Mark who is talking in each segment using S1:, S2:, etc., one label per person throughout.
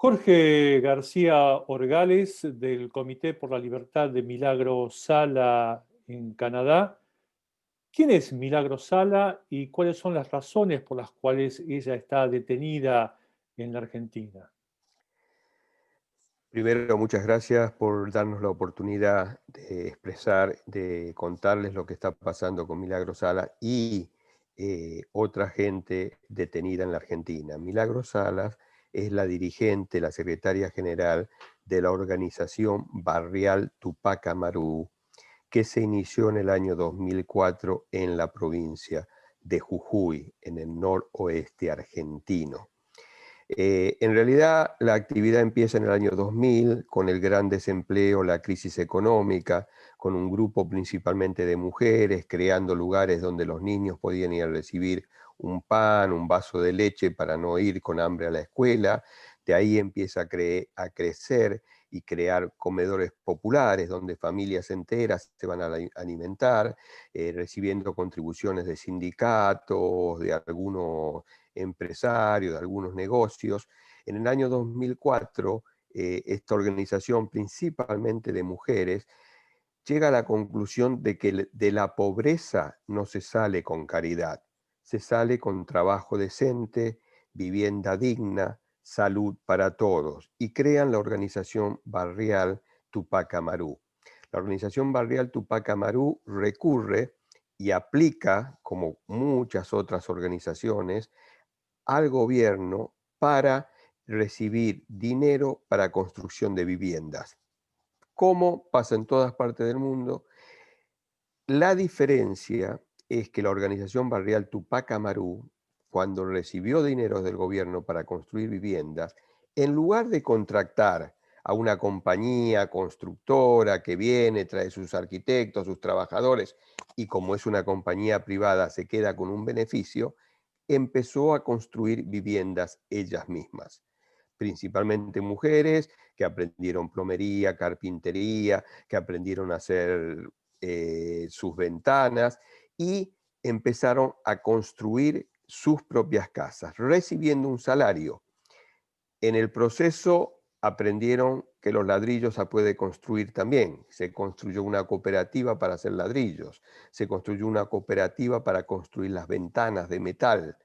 S1: Jorge García Orgales, del Comité por la Libertad de Milagro Sala en Canadá. ¿Quién es Milagro Sala y cuáles son las razones por las cuales ella está detenida en la Argentina?
S2: Primero, muchas gracias por darnos la oportunidad de expresar, de contarles lo que está pasando con Milagro Sala y otra gente detenida en la Argentina. Milagro Salas es la dirigente, la secretaria general de la organización barrial Tupac Amaru, que se inició en el año 2004 en la provincia de Jujuy, en el noroeste argentino. En realidad, la actividad empieza en el año 2000 con el gran desempleo, la crisis económica, con un grupo principalmente de mujeres, creando lugares donde los niños podían ir a recibir un pan, un vaso de leche para no ir con hambre a la escuela. De ahí empieza a crecer y crear comedores populares donde familias enteras se van a alimentar, recibiendo contribuciones de sindicatos, de algunos empresarios, de algunos negocios. En el año 2004, esta organización, principalmente de mujeres, llega a la conclusión de que de la pobreza no se sale con caridad, se sale con trabajo decente, vivienda digna, salud para todos, y crean la organización barrial Tupac Amaru. La organización barrial Tupac Amaru recurre y aplica, como muchas otras organizaciones, al gobierno para recibir dinero para construcción de viviendas. Como pasa en todas partes del mundo, la diferencia es que la organización barrial Tupac Amaru, cuando recibió dinero del gobierno para construir viviendas, en lugar de contratar a una compañía constructora que viene, trae sus arquitectos, sus trabajadores, y como es una compañía privada se queda con un beneficio, empezó a construir viviendas ellas mismas, principalmente mujeres que aprendieron plomería, carpintería, que aprendieron a hacer sus ventanas y empezaron a construir sus propias casas, recibiendo un salario. En el proceso aprendieron que los ladrillos se puede construir también. Se construyó una cooperativa para hacer ladrillos, se construyó una cooperativa para construir las ventanas de metal.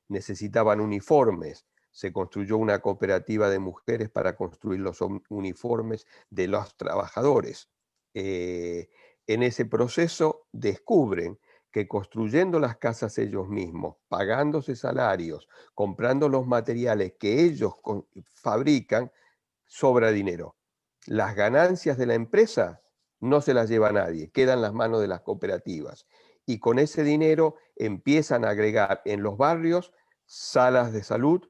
S2: Necesitaban uniformes, se construyó una cooperativa de mujeres para construir los uniformes de los trabajadores. Eh, en ese proceso descubren que construyendo las casas ellos mismos, pagándose salarios, comprando los materiales que ellos fabrican, sobra dinero. Las ganancias de la empresa no se las lleva nadie, quedan en las manos de las cooperativas. Y con ese dinero empiezan a agregar en los barrios salas de salud,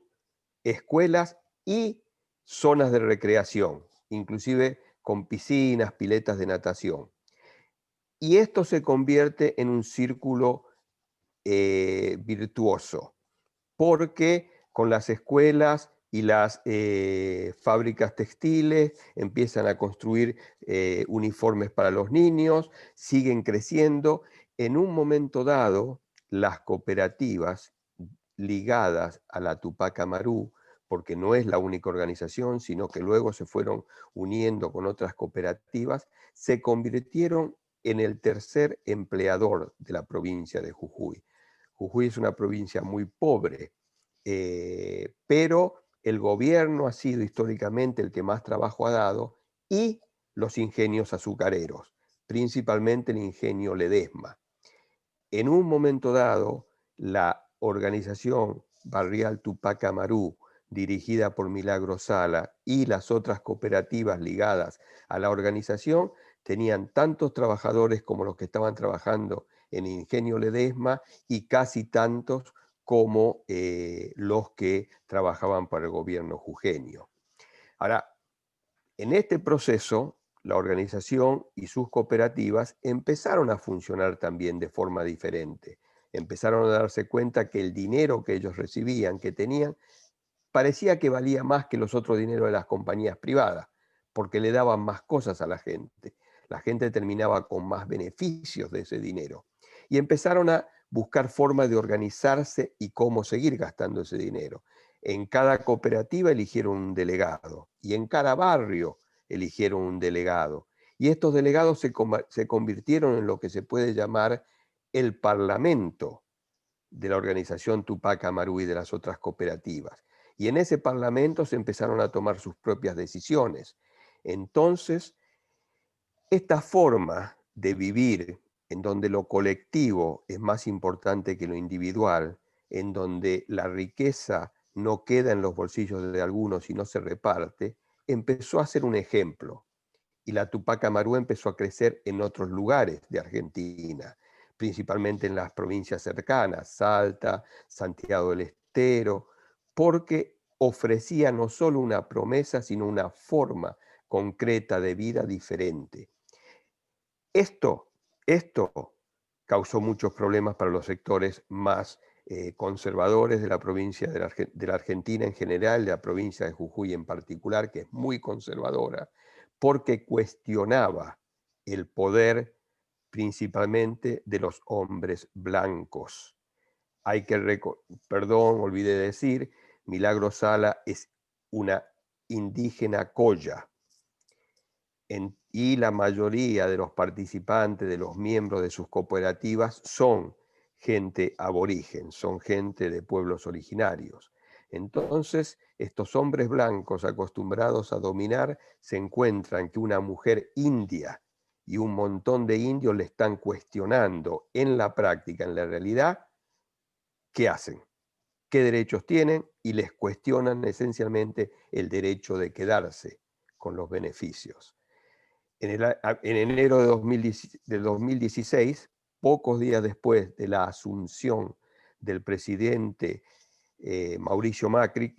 S2: escuelas y zonas de recreación, inclusive con piscinas, piletas de natación. Y esto se convierte en un círculo virtuoso, porque con las escuelas y las fábricas textiles empiezan a construir uniformes para los niños, siguen creciendo. En un momento dado, las cooperativas ligadas a la Tupac Amaru, porque no es la única organización, sino que luego se fueron uniendo con otras cooperativas, se convirtieron en el tercer empleador de la provincia de Jujuy. Jujuy es una provincia muy pobre, pero el gobierno ha sido históricamente el que más trabajo ha dado y los ingenios azucareros, principalmente el ingenio Ledesma. En un momento dado, la organización barrial Tupac Amaru, dirigida por Milagro Sala, y las otras cooperativas ligadas a la organización, tenían tantos trabajadores como los que estaban trabajando en Ingenio Ledesma y casi tantos como los que trabajaban para el gobierno jujeño. Ahora, en este proceso, la organización y sus cooperativas empezaron a funcionar también de forma diferente. Empezaron a darse cuenta que el dinero que ellos recibían, que tenían, parecía que valía más que los otros dineros de las compañías privadas, porque le daban más cosas a la gente. La gente terminaba con más beneficios de ese dinero. Y empezaron a buscar formas de organizarse y cómo seguir gastando ese dinero. En cada cooperativa eligieron un delegado y en cada barrio eligieron un delegado. Y estos delegados se convirtieron en lo que se puede llamar el parlamento de la organización Tupac Amaru y de las otras cooperativas. Y en ese parlamento se empezaron a tomar sus propias decisiones. Entonces, esta forma de vivir en donde lo colectivo es más importante que lo individual, en donde la riqueza no queda en los bolsillos de algunos y no se reparte, empezó a ser un ejemplo. Y la Tupac Amaru empezó a crecer en otros lugares de Argentina, principalmente en las provincias cercanas, Salta, Santiago del Estero, porque ofrecía no solo una promesa, sino una forma concreta de vida diferente. Esto causó muchos problemas para los sectores más conservadores de la provincia de la Argentina en general, de la provincia de Jujuy en particular, que es muy conservadora, porque cuestionaba el poder principalmente de los hombres blancos. Perdón, olvidé decir, Milagro Sala es una indígena colla, y la mayoría de los participantes, de los miembros de sus cooperativas, son gente aborigen, son gente de pueblos originarios. Entonces, estos hombres blancos acostumbrados a dominar se encuentran que una mujer india y un montón de indios le están cuestionando en la práctica, en la realidad, qué hacen, qué derechos tienen, y les cuestionan esencialmente el derecho de quedarse con los beneficios. En enero de 2016, pocos días después de la asunción del presidente Mauricio Macri,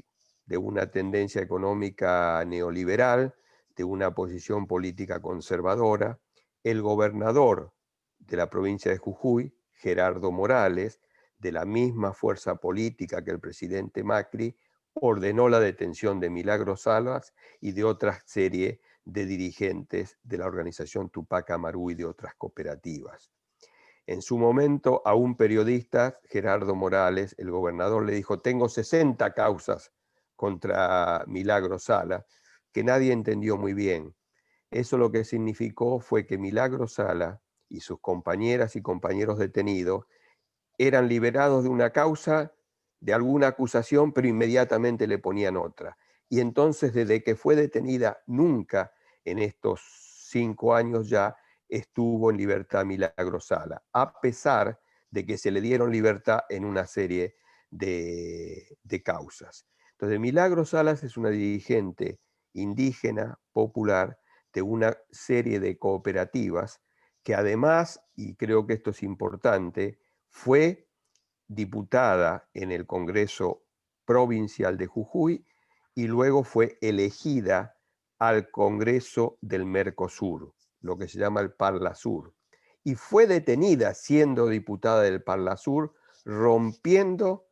S2: de una tendencia económica neoliberal, de una posición política conservadora, el gobernador de la provincia de Jujuy, Gerardo Morales, de la misma fuerza política que el presidente Macri, ordenó la detención de Milagro Salas y de otra serie de dirigentes de la organización Tupac Amaru y de otras cooperativas. En su momento, a un periodista, Gerardo Morales, el gobernador, le dijo: tengo 60 causas contra Milagro Sala, que nadie entendió muy bien. Eso lo que significó fue que Milagro Sala y sus compañeras y compañeros detenidos eran liberados de una causa, de alguna acusación, pero inmediatamente le ponían otra. Y entonces, desde que fue detenida, nunca en estos 5 años ya estuvo en libertad Milagro Sala, a pesar de que se le dieron libertad en una serie de causas. Entonces, Milagro Salas es una dirigente indígena, popular, de una serie de cooperativas que además, y creo que esto es importante, fue diputada en el Congreso Provincial de Jujuy y luego fue elegida al Congreso del Mercosur, lo que se llama el Parlasur. Y fue detenida siendo diputada del Parlasur, rompiendo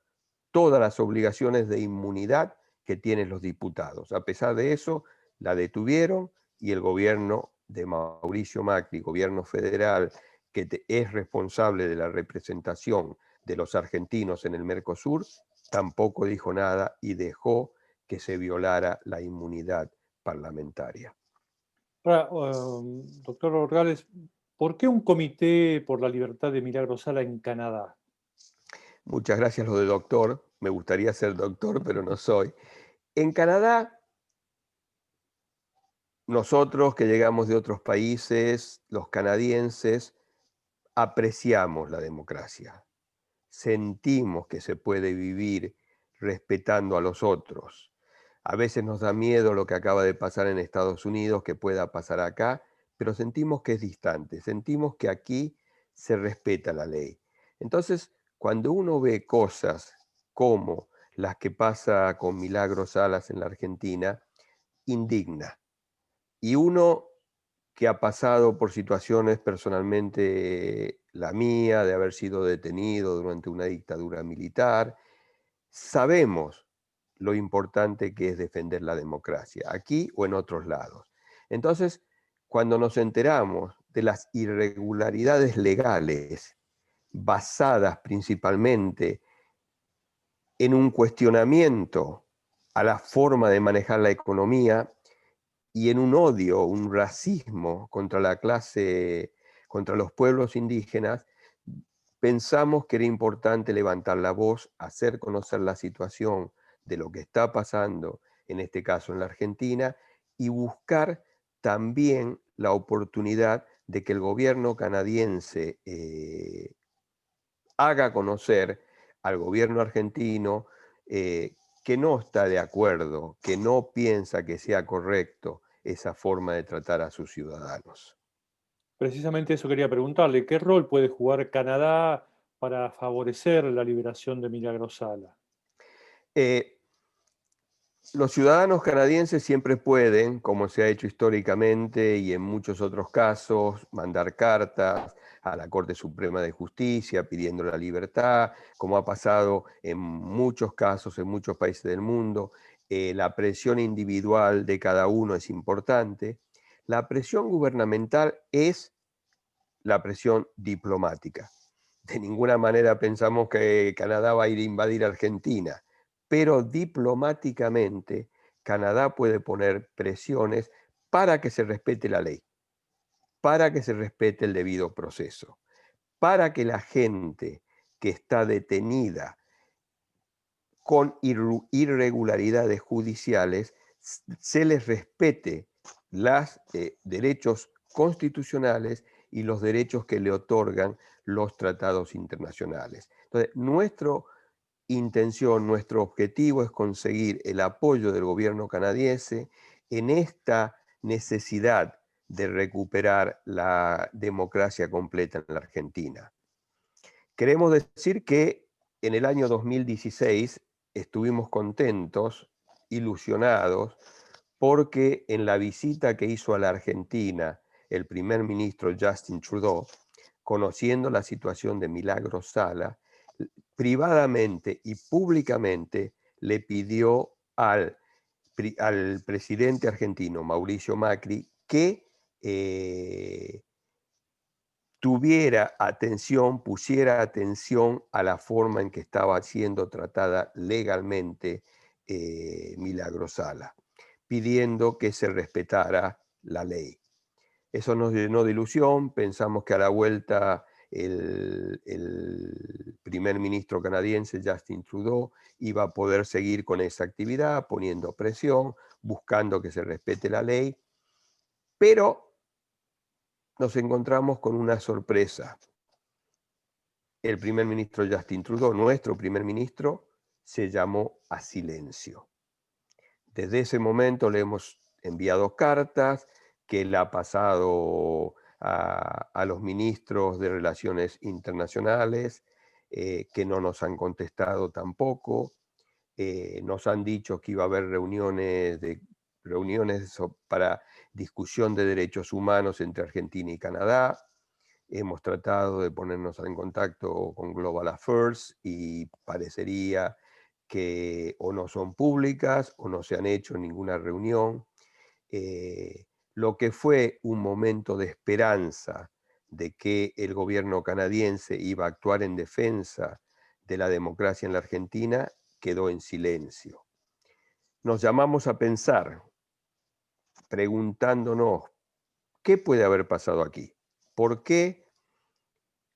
S2: todas las obligaciones de inmunidad que tienen los diputados. A pesar de eso, la detuvieron y el gobierno de Mauricio Macri, gobierno federal, que es responsable de la representación de los argentinos en el Mercosur, tampoco dijo nada y dejó que se violara la inmunidad parlamentaria.
S1: Ahora, doctor Orgales, ¿por qué un comité por la libertad de Milagro Sala en Canadá?
S2: Muchas gracias lo de doctor. Me gustaría ser doctor, pero no soy. En Canadá, nosotros que llegamos de otros países, los canadienses, apreciamos la democracia. Sentimos que se puede vivir respetando a los otros. A veces nos da miedo lo que acaba de pasar en Estados Unidos, que pueda pasar acá, pero sentimos que es distante, sentimos que aquí se respeta la ley. Entonces, cuando uno ve cosas como las que pasa con Milagro Salas en la Argentina, indigna. Y uno que ha pasado por situaciones personalmente, la mía, de haber sido detenido durante una dictadura militar, sabemos lo importante que es defender la democracia, aquí o en otros lados. Entonces, cuando nos enteramos de las irregularidades legales basadas principalmente en un cuestionamiento a la forma de manejar la economía y en un odio, un racismo contra la clase, contra los pueblos indígenas, pensamos que era importante levantar la voz, hacer conocer la situación de lo que está pasando, en este caso en la Argentina, y buscar también la oportunidad de que el gobierno canadiense haga conocer al gobierno argentino que no está de acuerdo, que no piensa que sea correcto esa forma de tratar a sus ciudadanos.
S1: Precisamente eso quería preguntarle, ¿qué rol puede jugar Canadá para favorecer la liberación de Milagro Sala?
S2: Eh, Los ciudadanos canadienses siempre pueden, como se ha hecho históricamente y en muchos otros casos, mandar cartas a la Corte Suprema de Justicia pidiendo la libertad, como ha pasado en muchos casos en muchos países del mundo. La presión individual de cada uno es importante. La presión gubernamental es la presión diplomática. De ninguna manera pensamos que Canadá va a ir a invadir Argentina, pero diplomáticamente Canadá puede poner presiones para que se respete la ley, para que se respete el debido proceso, para que la gente que está detenida con irregularidades judiciales se les respete los derechos constitucionales y los derechos que le otorgan los tratados internacionales. Entonces, nuestra intención, nuestro objetivo es conseguir el apoyo del gobierno canadiense en esta necesidad de recuperar la democracia completa en la Argentina. Queremos decir que en el año 2016 estuvimos contentos, ilusionados, porque en la visita que hizo a la Argentina el primer ministro Justin Trudeau, conociendo la situación de Milagros Sala, privadamente y públicamente le pidió al presidente argentino, Mauricio Macri, que tuviera atención, pusiera atención a la forma en que estaba siendo tratada legalmente Milagro Sala, pidiendo que se respetara la ley. Eso nos llenó de ilusión, pensamos que a la vuelta el primer ministro canadiense, Justin Trudeau, iba a poder seguir con esa actividad, poniendo presión, buscando que se respete la ley, pero nos encontramos con una sorpresa. El primer ministro Justin Trudeau, nuestro primer ministro, se llamó a silencio. Desde ese momento le hemos enviado cartas que él ha pasado a los ministros de Relaciones Internacionales, que no nos han contestado tampoco. Nos han dicho que iba a haber reuniones para discusión de derechos humanos entre Argentina y Canadá. Hemos tratado de ponernos en contacto con Global Affairs y parecería que o no son públicas o no se han hecho ninguna reunión. Lo que fue un momento de esperanza de que el gobierno canadiense iba a actuar en defensa de la democracia en la Argentina quedó en silencio. Nos llamamos a pensar, preguntándonos, ¿qué puede haber pasado aquí? ¿Por qué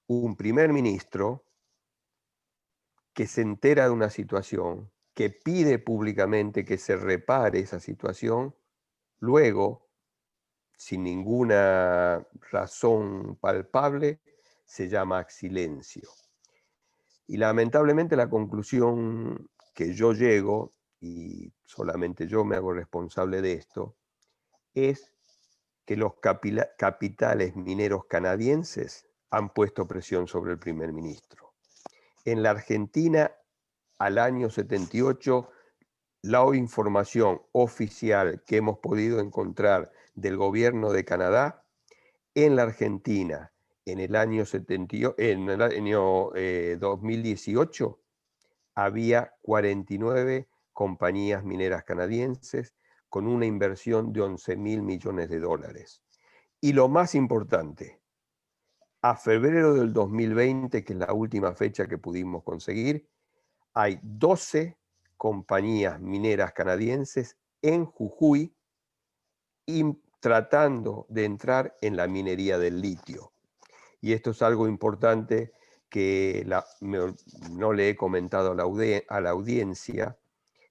S2: un primer ministro que se entera de una situación, que pide públicamente que se repare esa situación, luego, sin ninguna razón palpable, se llama silencio? Y lamentablemente la conclusión que yo llego, y solamente yo me hago responsable de esto, es que los capitales mineros canadienses han puesto presión sobre el primer ministro. En la Argentina, al año 78, la información oficial que hemos podido encontrar del gobierno de Canadá, en la Argentina, en el año 2018, había 49 compañías mineras canadienses con una inversión de 11.000 millones de dólares. Y lo más importante, a febrero del 2020, que es la última fecha que pudimos conseguir, hay 12 compañías mineras canadienses en Jujuy tratando de entrar en la minería del litio. Y esto es algo importante que no le he comentado a la audiencia.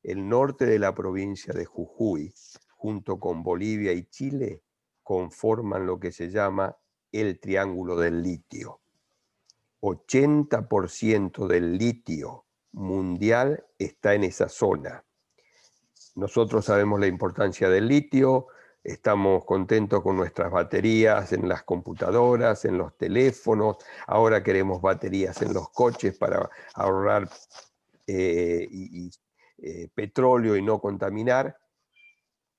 S2: El norte de la provincia de Jujuy, junto con Bolivia y Chile, conforman lo que se llama el Triángulo del Litio. 80% del litio mundial está en esa zona. Nosotros sabemos la importancia del litio, estamos contentos con nuestras baterías en las computadoras, en los teléfonos, ahora queremos baterías en los coches para ahorrar petróleo y no contaminar.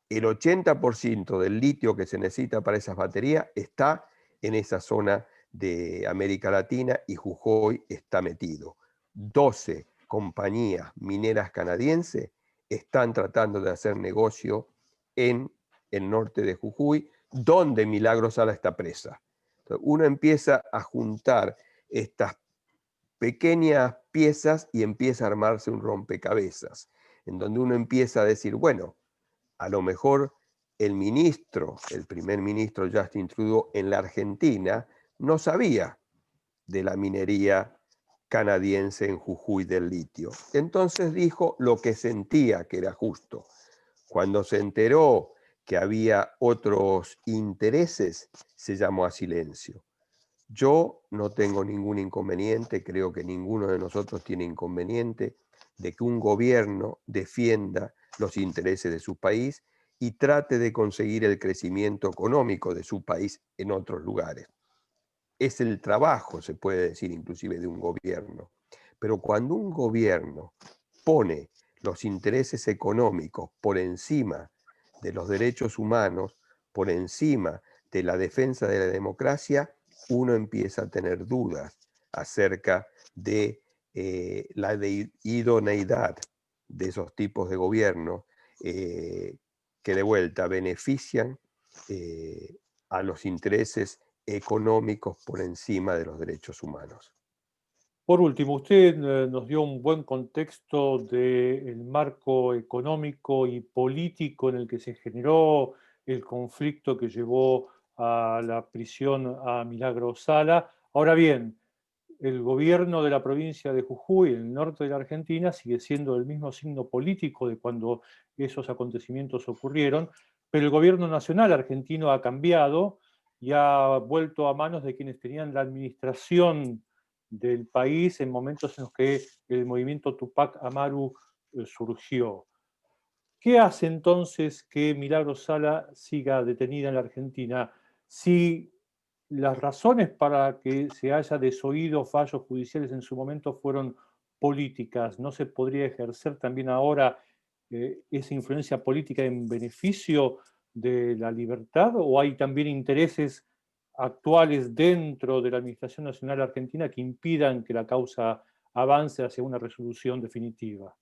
S2: El 80% del litio que se necesita para esas baterías está en esa zona de América Latina y Jujuy está metido. 12 compañías mineras canadienses están tratando de hacer negocio en el norte de Jujuy, donde Milagro Sala está presa. Entonces, uno empieza a juntar estas pequeñas piezas y empieza a armarse un rompecabezas, en donde uno empieza a decir, bueno, a lo mejor el primer ministro Justin Trudeau en la Argentina, no sabía de la minería canadiense en Jujuy del litio. Entonces dijo lo que sentía que era justo. Cuando se enteró que había otros intereses, se llamó a silencio. Yo no tengo ningún inconveniente, creo que ninguno de nosotros tiene inconveniente de que un gobierno defienda los intereses de su país y trate de conseguir el crecimiento económico de su país en otros lugares. Es el trabajo, se puede decir inclusive, de un gobierno. Pero cuando un gobierno pone los intereses económicos por encima de los derechos humanos, por encima de la defensa de la democracia, uno empieza a tener dudas acerca de la idoneidad de esos tipos de gobierno que de vuelta benefician a los intereses económicos por encima de los derechos humanos.
S1: Por último, usted nos dio un buen contexto del marco económico y político en el que se generó el conflicto que llevó a la prisión a Milagro Sala. Ahora bien, el gobierno de la provincia de Jujuy, en el norte de la Argentina, sigue siendo el mismo signo político de cuando esos acontecimientos ocurrieron, pero el gobierno nacional argentino ha cambiado y ha vuelto a manos de quienes tenían la administración del país en momentos en los que el movimiento Tupac Amaru surgió. ¿Qué hace entonces que Milagro Sala siga detenida en la Argentina? Si las razones para que se haya desoído fallos judiciales en su momento fueron políticas, ¿no se podría ejercer también ahora esa influencia política en beneficio de la libertad? ¿O hay también intereses actuales dentro de la Administración Nacional Argentina que impidan que la causa avance hacia una resolución definitiva?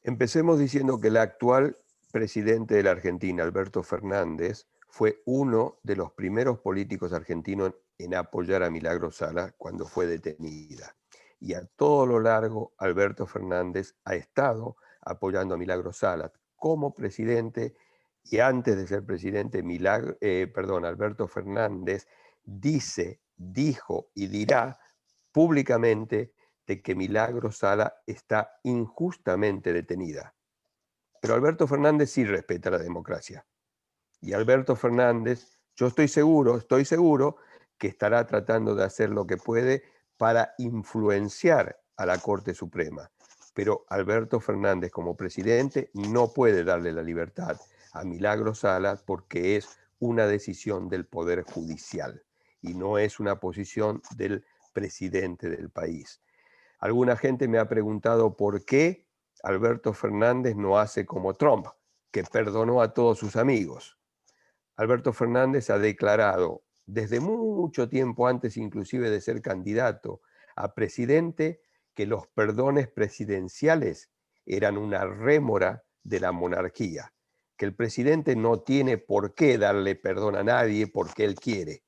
S2: Empecemos diciendo que el actual presidente de la Argentina, Alberto Fernández, fue uno de los primeros políticos argentinos en apoyar a Milagro Sala cuando fue detenida. Y a todo lo largo, Alberto Fernández ha estado apoyando a Milagro Sala como presidente, y antes de ser presidente, Alberto Fernández dijo y dirá públicamente de que Milagro Sala está injustamente detenida. Pero Alberto Fernández sí respeta la democracia. Y Alberto Fernández, yo estoy seguro que estará tratando de hacer lo que puede para influenciar a la Corte Suprema. Pero Alberto Fernández como presidente no puede darle la libertad a Milagro Sala porque es una decisión del Poder Judicial y no es una posición del presidente del país. Alguna gente me ha preguntado por qué Alberto Fernández no hace como Trump, que perdonó a todos sus amigos. Alberto Fernández ha declarado desde mucho tiempo antes inclusive de ser candidato a presidente que los perdones presidenciales eran una rémora de la monarquía, que el presidente no tiene por qué darle perdón a nadie porque él quiere,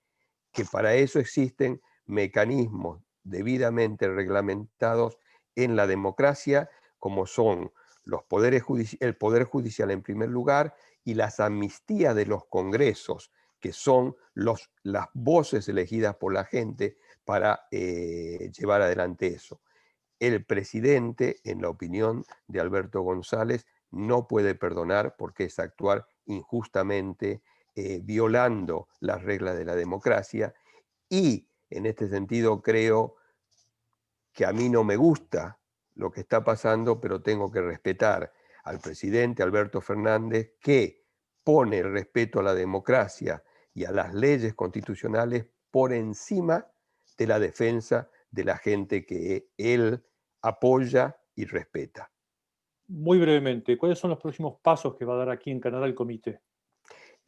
S2: que para eso existen mecanismos debidamente reglamentados en la democracia, como son el Poder Judicial en primer lugar y las amnistías de los congresos, que son las voces elegidas por la gente para llevar adelante eso. El presidente, en la opinión de Alberto González, no puede perdonar porque es actuar injustamente, violando las reglas de la democracia, y en este sentido creo que a mí no me gusta lo que está pasando, pero tengo que respetar al presidente Alberto Fernández, que pone el respeto a la democracia y a las leyes constitucionales por encima de la defensa de la gente que él apoya y respeta.
S1: Muy brevemente, ¿cuáles son los próximos pasos que va a dar aquí en Canadá el comité?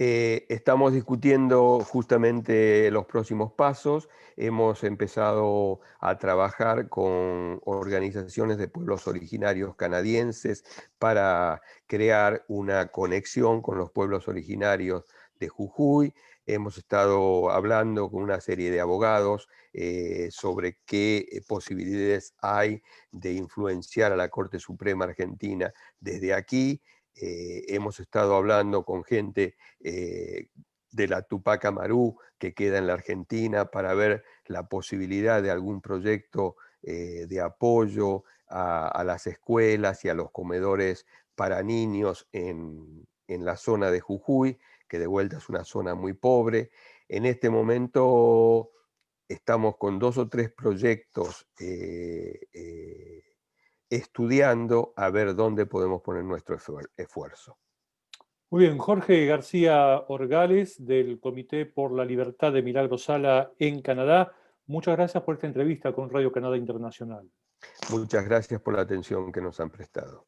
S2: Estamos discutiendo justamente los próximos pasos. Hemos empezado a trabajar con organizaciones de pueblos originarios canadienses para crear una conexión con los pueblos originarios de Jujuy. Hemos estado hablando con una serie de abogados sobre qué posibilidades hay de influenciar a la Corte Suprema Argentina desde aquí. Hemos estado hablando con gente de la Tupac Amaru, que queda en la Argentina, para ver la posibilidad de algún proyecto de apoyo a las escuelas y a los comedores para niños en la zona de Jujuy, que de vuelta es una zona muy pobre. En este momento estamos con 2 o 3 proyectos estudiando a ver dónde podemos poner nuestro esfuerzo.
S1: Muy bien, Jorge García Orgales, del Comité por la Libertad de Milagro Sala en Canadá. Muchas gracias por esta entrevista con Radio Canadá Internacional.
S2: Muchas gracias por la atención que nos han prestado.